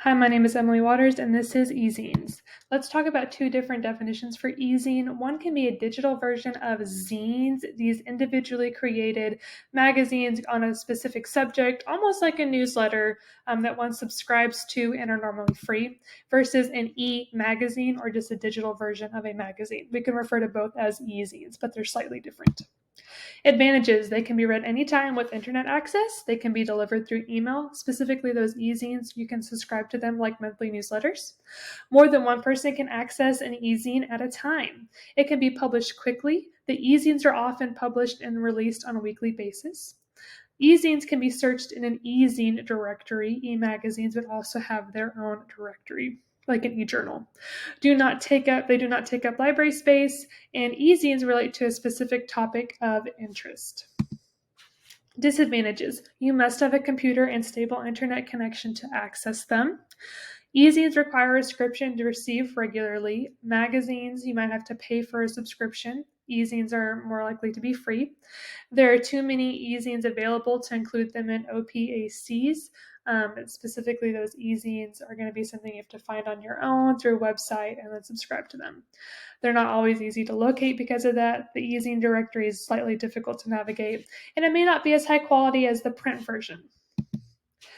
Hi, my name is Emily Waters, and this is eZines. Let's talk about two different definitions for eZine. One can be a digital version of zines, these individually created magazines on a specific subject, almost like a newsletter that one subscribes to and are normally free, versus an e-magazine or just a digital version of a magazine. We can refer to both as eZines, but they're slightly different. Advantages: they can be read anytime with internet access. They can be delivered through email, specifically those eZines. You can subscribe to them like monthly newsletters. More than one person can access an eZine at a time. It can be published quickly. The eZines are often published and released on a weekly basis. eZines can be searched in an eZine directory. E-magazines would also have their own directory, like an e-journal. They do not take up library space, and eZines relate to a specific topic of interest. Disadvantages: you must have a computer and stable internet connection to access them. eZines require a subscription to receive regularly. Magazines, you might have to pay for a subscription. eZines are more likely to be free. There are too many eZines available to include them in OPACs. Specifically, those eZines are going to be something you have to find on your own through a website and then subscribe to them. They're not always easy to locate because of that. The eZine directory is slightly difficult to navigate, and it may not be as high quality as the print version.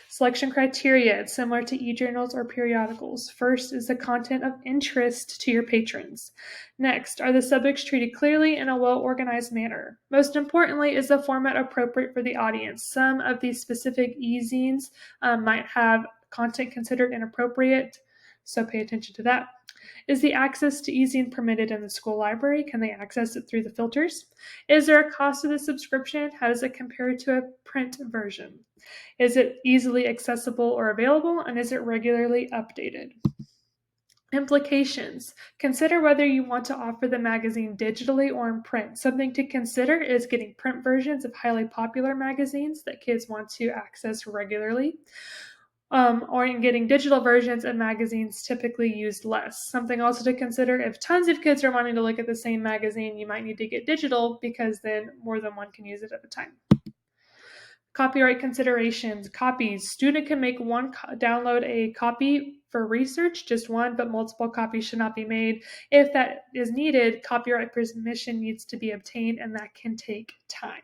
Selection criteria: it's similar to e-journals or periodicals. First is the content of interest to your patrons. Next, are the subjects treated clearly in a well-organized manner? Most importantly, is the format appropriate for the audience? Some of these specific eZines might have content considered inappropriate, so pay attention to that. Is the access to eZine permitted in the school library? Can they access it through the filters? Is there a cost to the subscription? How does it compare to a print version? Is it easily accessible or available? And is it regularly updated? Implications: consider whether you want to offer the magazine digitally or in print. Something to consider is getting print versions of highly popular magazines that kids want to access regularly. Or in getting digital versions of magazines typically used less. Something also to consider: if tons of kids are wanting to look at the same magazine, you might need to get digital because then more than one can use it at a time. Copyright considerations: copies. Student can make download a copy for research, just one, but multiple copies should not be made. If that is needed, copyright permission needs to be obtained, and that can take time.